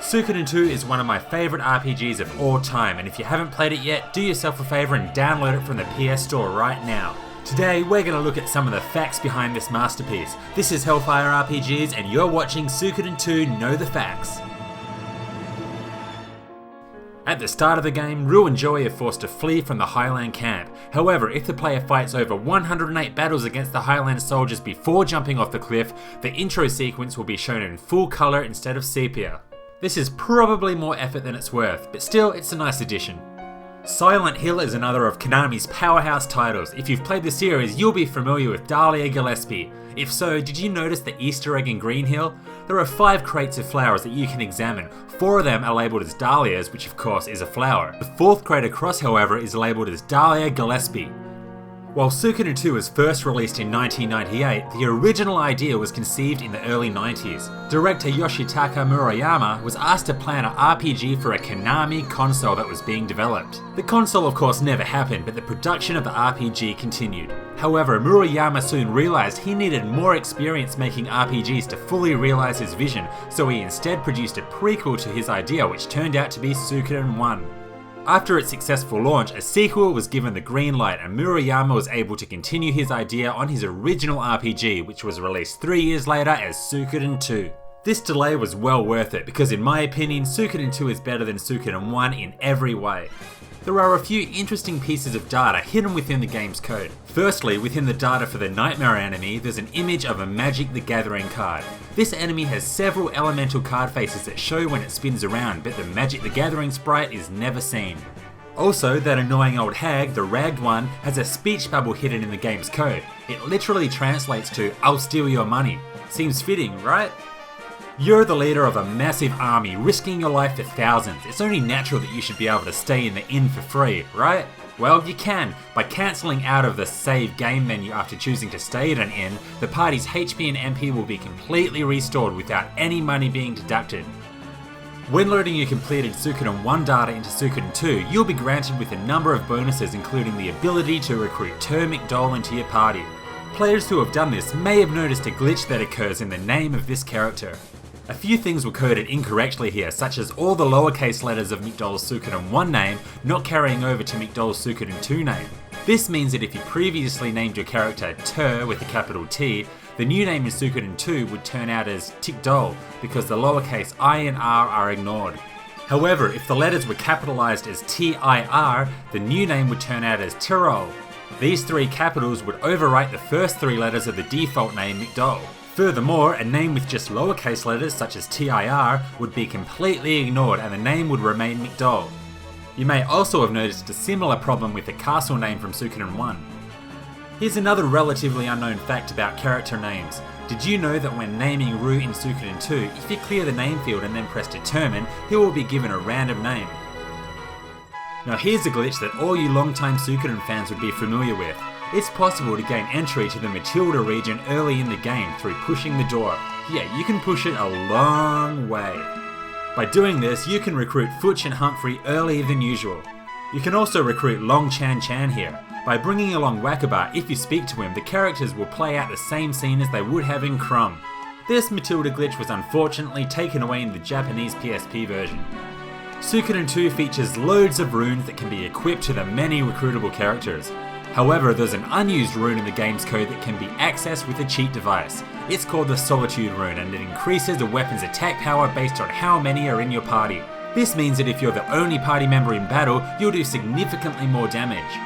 Suikoden 2 is one of my favourite RPGs of all time, and if you haven't played it yet, do yourself a favour and download it from the PS Store right now. Today, we're going to look at some of the facts behind this masterpiece. This is Hellfire RPGs, and you're watching Suikoden 2 Know the Facts. At the start of the game, Rue and Joey are forced to flee from the Highland camp. However, if the player fights over 108 battles against the Highland soldiers before jumping off the cliff, the intro sequence will be shown in full colour instead of sepia. This is probably more effort than it's worth, but still, it's a nice addition. Silent Hill is another of Konami's powerhouse titles. If you've played the series, you'll be familiar with Dahlia Gillespie. If so, did you notice the Easter egg in Green Hill? There are 5 crates of flowers that you can examine. 4 of them are labelled as dahlias, which of course is a flower. The 4th crate across, however, is labelled as Dahlia Gillespie. While Suikoden 2 was first released in 1998, the original idea was conceived in the early 90s. Director Yoshitaka Murayama was asked to plan an RPG for a Konami console that was being developed. The console of course never happened, but the production of the RPG continued. However, Murayama soon realised he needed more experience making RPGs to fully realise his vision, so he instead produced a prequel to his idea, which turned out to be Suikoden 1. After its successful launch, a sequel was given the green light and Murayama was able to continue his idea on his original RPG, which was released 3 years later as Suikoden 2. This delay was well worth it because in my opinion, Suikoden 2 is better than Suikoden 1 in every way. There are a few interesting pieces of data hidden within the game's code. Firstly, within the data for the Nightmare enemy, there's an image of a Magic the Gathering card. This enemy has several elemental card faces that show when it spins around, but the Magic the Gathering sprite is never seen. Also, that annoying old hag, the Ragged One, has a speech bubble hidden in the game's code. It literally translates to, "I'll steal your money." Seems fitting, right? You're the leader of a massive army, risking your life for thousands. It's only natural that you should be able to stay in the inn for free, right? Well, you can. By cancelling out of the save game menu after choosing to stay at an inn, the party's HP and MP will be completely restored without any money being deducted. When loading your completed Suikoden 1 data into Suikoden 2, you'll be granted with a number of bonuses, including the ability to recruit Ter McDowell into your party. Players who have done this may have noticed a glitch that occurs in the name of this character. A few things were coded incorrectly here, such as all the lowercase letters of McDowell's Suikoden 1 name not carrying over to McDowell's Suikoden 2 name. This means that if you previously named your character Ter with a capital T, the new name in Suikoden 2 would turn out as Tikdol because the lowercase I and R are ignored. However, if the letters were capitalized as TIR, the new name would turn out as Tyrol. These 3 capitals would overwrite the first 3 letters of the default name McDowell. Furthermore, a name with just lowercase letters such as TIR would be completely ignored and the name would remain McDowell. You may also have noticed a similar problem with the castle name from Suikoden 1. Here's another relatively unknown fact about character names. Did you know that when naming Rue in Suikoden 2, if you clear the name field and then press determine, he will be given a random name. Now here's a glitch that all you longtime Suikoden fans would be familiar with. It's possible to gain entry to the Matilda region early in the game through pushing the door. Yeah, you can push it a long way. By doing this, you can recruit Futch and Humphrey earlier than usual. You can also recruit Long Chan Chan here. By bringing along Wakaba, if you speak to him, the characters will play out the same scene as they would have in Crum. This Matilda glitch was unfortunately taken away in the Japanese PSP version. Suikoden 2 features loads of runes that can be equipped to the many recruitable characters. However, there's an unused rune in the game's code that can be accessed with a cheat device. It's called the solitude rune and it increases a weapon's attack power based on how many are in your party. This means that if you're the only party member in battle, you'll do significantly more damage.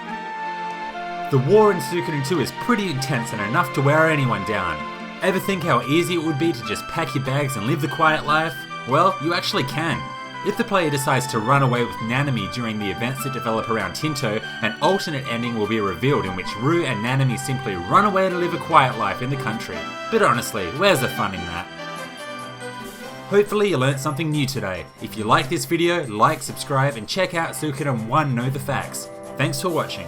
The war in Suikoden 2 is pretty intense and enough to wear anyone down. Ever think how easy it would be to just pack your bags and live the quiet life? Well, you actually can. If the player decides to run away with Nanami during the events that develop around Tinto, an alternate ending will be revealed in which Rue and Nanami simply run away to live a quiet life in the country. But honestly, where's the fun in that? Hopefully you learnt something new today. If you like this video, like, subscribe and check out Suikoden 1 Know the Facts. Thanks for watching.